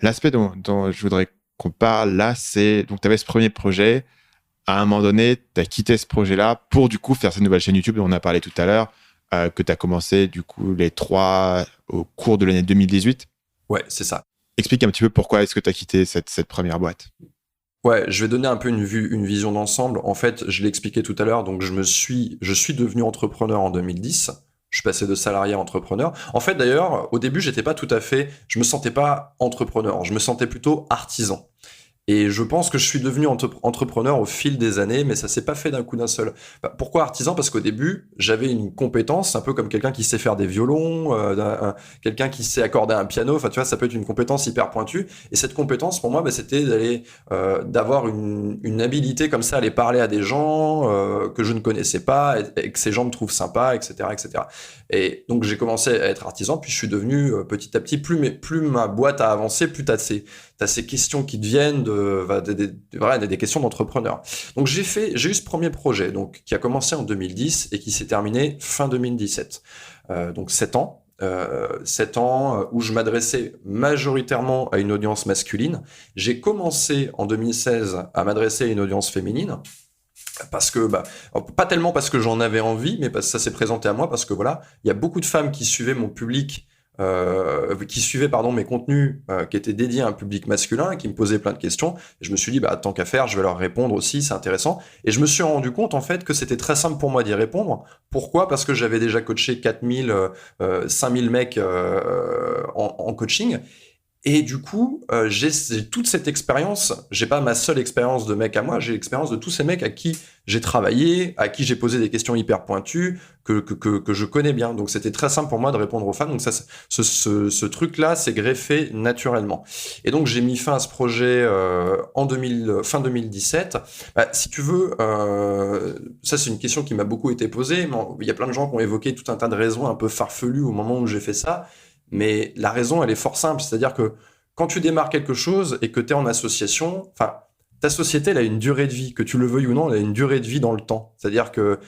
L'aspect dont je voudrais qu'on parle là, c'est donc tu avais ce premier projet. À un moment donné, tu as quitté ce projet-là pour du coup faire cette nouvelle chaîne YouTube dont on a parlé tout à l'heure, que tu as commencé du coup les trois au cours de l'année 2018. Ouais, c'est ça. Explique un petit peu pourquoi est-ce que tu as quitté cette première boîte. Ouais, je vais donner un peu une vision d'ensemble. En fait, je l'ai expliqué tout à l'heure, donc je suis devenu entrepreneur en 2010. Je suis passé de salarié à entrepreneur. En fait, d'ailleurs, au début, je me sentais pas entrepreneur. Je me sentais plutôt artisan. Et je pense que je suis devenu entrepreneur au fil des années, mais ça s'est pas fait d'un coup d'un seul. Pourquoi artisan? Parce qu'au début, j'avais une compétence, un peu comme quelqu'un qui sait faire des violons, quelqu'un qui sait accorder un piano. Enfin, tu vois, ça peut être une compétence hyper pointue. Et cette compétence, pour moi, c'était d'avoir une habilité comme ça, aller parler à des gens que je ne connaissais pas et que ces gens me trouvent sympa, etc., etc. Et donc, j'ai commencé à être artisan, puis je suis devenu petit à petit, plus ma boîte a avancé, plus t'as ces questions qui te viennent des questions d'entrepreneur. Donc j'ai eu ce premier projet, donc qui a commencé en 2010 et qui s'est terminé fin 2017. Donc 7 ans. 7 ans où je m'adressais majoritairement à une audience masculine. J'ai commencé en 2016 à m'adresser à une audience féminine parce que pas tellement parce que j'en avais envie, mais parce que ça s'est présenté à moi parce que voilà, il y a beaucoup de femmes qui suivaient mon public, qui suivaient mes contenus qui étaient dédiés à un public masculin et qui me posaient plein de questions. Et je me suis dit tant qu'à faire, je vais leur répondre aussi, c'est intéressant. Et je me suis rendu compte en fait que c'était très simple pour moi d'y répondre. Pourquoi? Parce que j'avais déjà coaché 4000, 5000 mecs en coaching. Et du coup, j'ai toute cette expérience. J'ai pas ma seule expérience de mec à moi, j'ai l'expérience de tous ces mecs à qui j'ai travaillé, à qui j'ai posé des questions hyper pointues, que je connais bien. Donc c'était très simple pour moi de répondre aux femmes. Donc ça, ce truc-là s'est greffé naturellement. Et donc j'ai mis fin à ce projet fin 2017. Si tu veux, ça c'est une question qui m'a beaucoup été posée. Mais il y a plein de gens qui ont évoqué tout un tas de raisons un peu farfelues au moment où j'ai fait ça. Mais la raison, elle est fort simple. C'est-à-dire que quand tu démarres quelque chose et que tu es en association, enfin, ta société, elle a une durée de vie, que tu le veuilles ou non, elle a une durée de vie dans le temps. C'est-à-dire que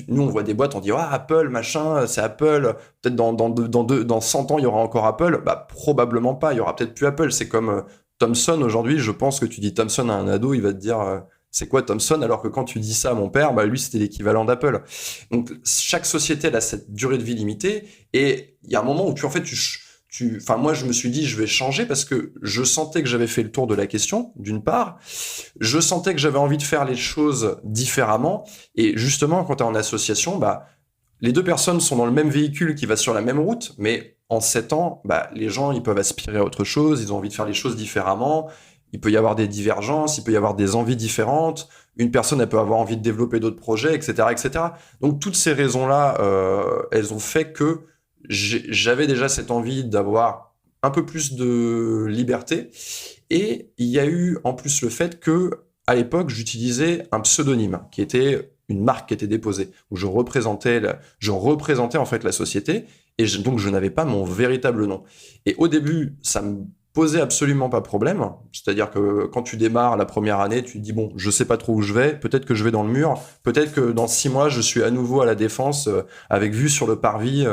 nous, on voit des boîtes, on dit Apple, machin, c'est Apple. Peut-être dans 100 ans, il y aura encore Apple. Probablement pas. Il y aura peut-être plus Apple. C'est comme Thomson aujourd'hui. Je pense que tu dis Thomson à un ado, il va te dire c'est quoi Thomson? Alors que quand tu dis ça à mon père, lui, c'était l'équivalent d'Apple. Donc, chaque société, elle a cette durée de vie limitée. Et il y a un moment où moi, je me suis dit, je vais changer parce que je sentais que j'avais fait le tour de la question, d'une part. Je sentais que j'avais envie de faire les choses différemment. Et justement, quand tu es en association, les deux personnes sont dans le même véhicule qui va sur la même route, mais en 7 ans, les gens, ils peuvent aspirer à autre chose, ils ont envie de faire les choses différemment. Il peut y avoir des divergences, il peut y avoir des envies différentes. Une personne, elle peut avoir envie de développer d'autres projets, etc., etc. Donc, toutes ces raisons-là, elles ont fait que j'avais déjà cette envie d'avoir un peu plus de liberté. Et il y a eu en plus le fait que, à l'époque, j'utilisais un pseudonyme qui était une marque qui était déposée, où je représentais en fait la société, et donc je n'avais pas mon véritable nom. Et au début, ça me posait absolument pas problème. C'est-à-dire que quand tu démarres la première année, tu te dis, bon, je sais pas trop où je vais, peut-être que je vais dans le mur, peut-être que dans 6 mois, je suis à nouveau à la défense, avec vue sur le parvis,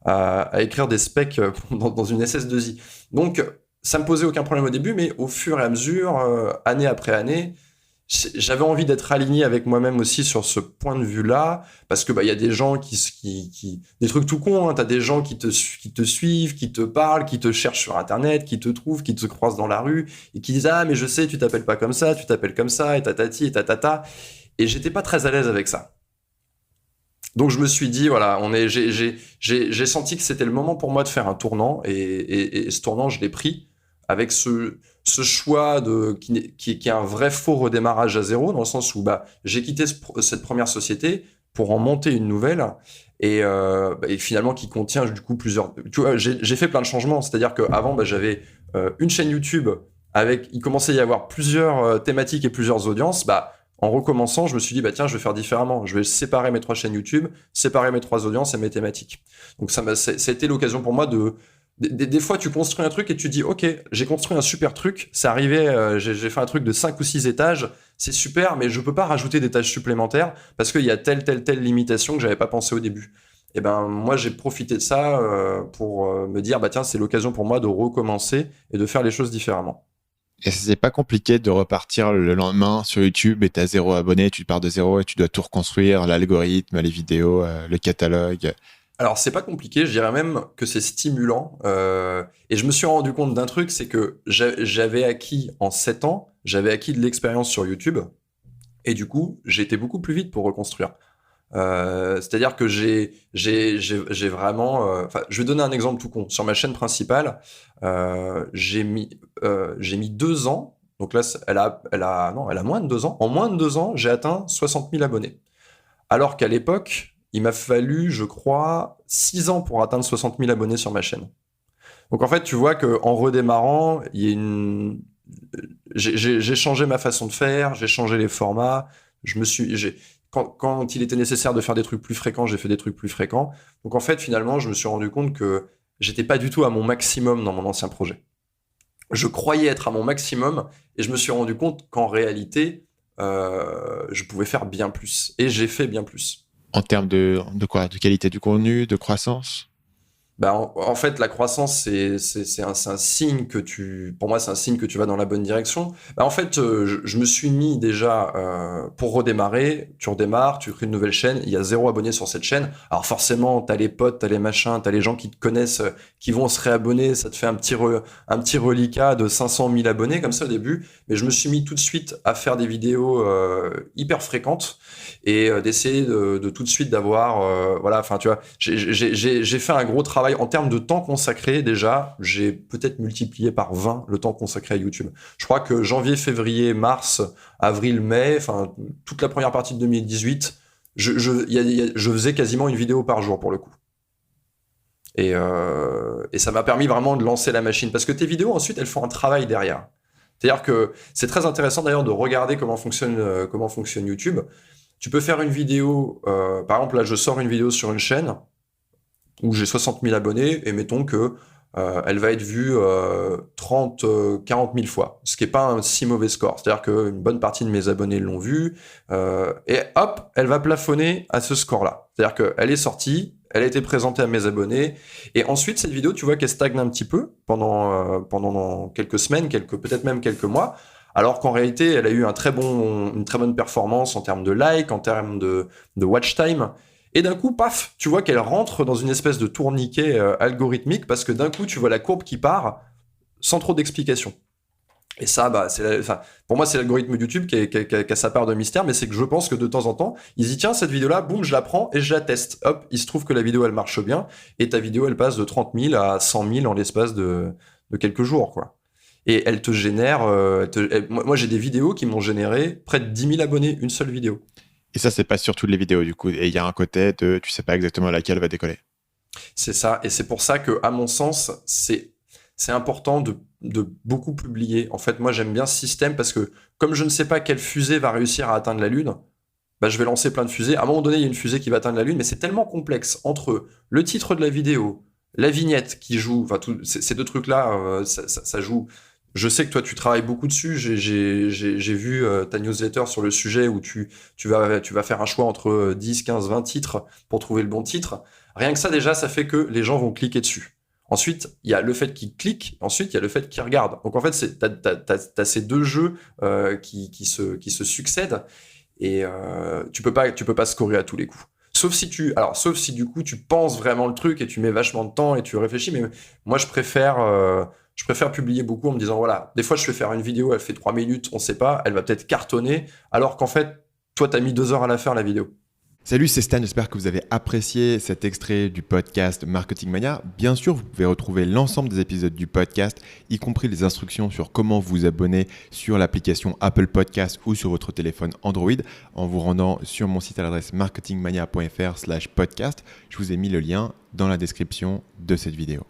à écrire des specs dans une SS2I. Donc, ça me posait aucun problème au début, mais au fur et à mesure, année après année, j'avais envie d'être aligné avec moi-même aussi sur ce point de vue-là, parce que y a des gens des trucs tout cons, hein, t'as des gens qui te suivent, qui te parlent, qui te cherchent sur Internet, qui te trouvent, qui te croisent dans la rue, et qui disent mais je sais, tu t'appelles pas comme ça, tu t'appelles comme ça, et tatati, et tatata, et j'étais pas très à l'aise avec ça. Donc je me suis dit voilà, j'ai senti que c'était le moment pour moi de faire un tournant et ce tournant je l'ai pris avec ce choix qui est un vrai faux redémarrage à zéro dans le sens où j'ai quitté cette première société pour en monter une nouvelle et finalement qui contient du coup plusieurs. Tu vois, j'ai fait plein de changements, c'est-à-dire qu'avant j'avais une chaîne YouTube il commençait à y avoir plusieurs thématiques et plusieurs audiences. En recommençant, je me suis dit, tiens, je vais faire différemment. Je vais séparer mes 3 chaînes YouTube, séparer mes 3 audiences et mes thématiques. Donc, ça a été l'occasion pour moi des fois, tu construis un truc et tu dis, OK, j'ai construit un super truc. C'est arrivé, j'ai fait un truc de 5 ou 6 étages. C'est super, mais je peux pas rajouter des tâches supplémentaires parce qu'il y a telle limitation que j'avais pas pensé au début. Et ben moi j'ai profité de ça pour me dire bah tiens c'est l'occasion pour moi de recommencer et de faire les choses différemment. Et c'est pas compliqué de repartir le lendemain sur YouTube et t'as 0 abonné, tu pars de 0 et tu dois tout reconstruire, l'algorithme, les vidéos, le catalogue. Alors c'est pas compliqué, je dirais même que c'est stimulant. Et je me suis rendu compte d'un truc, c'est que j'avais acquis en 7 ans, j'avais acquis de l'expérience sur YouTube. Et du coup, j'ai été beaucoup plus vite pour reconstruire. C'est-à-dire que j'ai vraiment. Enfin, je vais donner un exemple tout con. Sur ma chaîne principale, j'ai mis 2 ans. Donc là, non, elle a moins de 2 ans. En moins de 2 ans, j'ai atteint 60 000 abonnés. Alors qu'à l'époque, il m'a fallu, je crois, 6 ans pour atteindre 60 000 abonnés sur ma chaîne. Donc en fait, tu vois qu'en redémarrant, il y a j'ai changé ma façon de faire, j'ai changé les formats. Quand il était nécessaire de faire des trucs plus fréquents, j'ai fait des trucs plus fréquents. Donc en fait, finalement, je me suis rendu compte que j'étais pas du tout à mon maximum dans mon ancien projet. Je croyais être à mon maximum et je me suis rendu compte qu'en réalité, je pouvais faire bien plus. Et j'ai fait bien plus. En termes de quoi? De qualité du contenu, de croissance? Bah, en fait, la croissance, c'est un signe pour moi, c'est un signe que tu vas dans la bonne direction. Bah, en fait, je me suis mis déjà, pour redémarrer, tu redémarres, tu crées une nouvelle chaîne, il y a 0 abonné sur cette chaîne. Alors forcément, t'as les potes, t'as les machins, t'as les gens qui te connaissent, qui vont se réabonner, ça te fait un petit reliquat de 500 000 abonnés, comme ça au début. Mais je me suis mis tout de suite à faire des vidéos, hyper fréquentes et d'essayer de tout de suite d'avoir, voilà, enfin, tu vois, j'ai fait un gros travail en termes de temps consacré. Déjà, j'ai peut-être multiplié par 20 le temps consacré à YouTube. Je crois que janvier, février, mars, avril, mai, enfin toute la première partie de 2018, je faisais quasiment une vidéo par jour pour le coup. Et ça m'a permis vraiment de lancer la machine. Parce que tes vidéos, ensuite, elles font un travail derrière. C'est-à-dire que c'est très intéressant d'ailleurs de regarder comment fonctionne YouTube. Tu peux faire une vidéo, par exemple là je sors une vidéo sur une chaîne où j'ai 60 000 abonnés, et mettons que elle va être vue 30, 40 000 fois, ce qui n'est pas un si mauvais score. C'est-à-dire qu'une bonne partie de mes abonnés l'ont vue, et hop, elle va plafonner à ce score-là. C'est-à-dire qu'elle est sortie, elle a été présentée à mes abonnés, et ensuite, cette vidéo, tu vois qu'elle stagne un petit peu pendant quelques semaines, peut-être même quelques mois, alors qu'en réalité, elle a eu une très bonne performance en termes de likes, en termes de watch time. Et d'un coup, paf, tu vois qu'elle rentre dans une espèce de tourniquet algorithmique parce que d'un coup, tu vois la courbe qui part sans trop d'explication. Et ça, bah, pour moi, c'est l'algorithme YouTube qui a sa part de mystère, mais c'est que je pense que de temps en temps, il dit tiens, cette vidéo-là, boum, je la prends et je la teste. Hop, il se trouve que la vidéo, elle marche bien et ta vidéo, elle passe de 30 000 à 100 000 en l'espace de quelques jours, quoi. Et elle te génère. Moi, j'ai des vidéos qui m'ont généré près de 10 000 abonnés, une seule vidéo. Et ça, c'est pas sur toutes les vidéos, du coup. Et il y a un côté de tu sais pas exactement laquelle va décoller. C'est ça. Et c'est pour ça que, à mon sens, c'est important de beaucoup publier. En fait, moi, j'aime bien ce système parce que, comme je ne sais pas quelle fusée va réussir à atteindre la Lune, bah, je vais lancer plein de fusées. À un moment donné, il y a une fusée qui va atteindre la Lune, mais c'est tellement complexe entre le titre de la vidéo, la vignette qui joue, enfin, ces deux trucs-là, ça joue. Je sais que toi, tu travailles beaucoup dessus. J'ai vu ta newsletter sur le sujet où tu vas faire un choix entre 10, 15, 20 titres pour trouver le bon titre. Rien que ça, déjà, ça fait que les gens vont cliquer dessus. Ensuite, il y a le fait qu'ils cliquent. Ensuite, il y a le fait qu'ils regardent. Donc, en fait, t'as ces deux jeux qui se succèdent et tu peux pas scorer à tous les coups. Sauf si du coup, tu penses vraiment le truc et tu mets vachement de temps et tu réfléchis. Mais moi, je préfère publier beaucoup en me disant, voilà, des fois, je vais faire une vidéo, elle fait 3 minutes, on sait pas, elle va peut-être cartonner, alors qu'en fait, toi, t'as mis 2 heures à la faire, la vidéo. Salut, c'est Stan, j'espère que vous avez apprécié cet extrait du podcast Marketing Mania. Bien sûr, vous pouvez retrouver l'ensemble des épisodes du podcast, y compris les instructions sur comment vous abonner sur l'application Apple Podcast ou sur votre téléphone Android en vous rendant sur mon site à l'adresse marketingmania.fr/podcast. Je vous ai mis le lien dans la description de cette vidéo.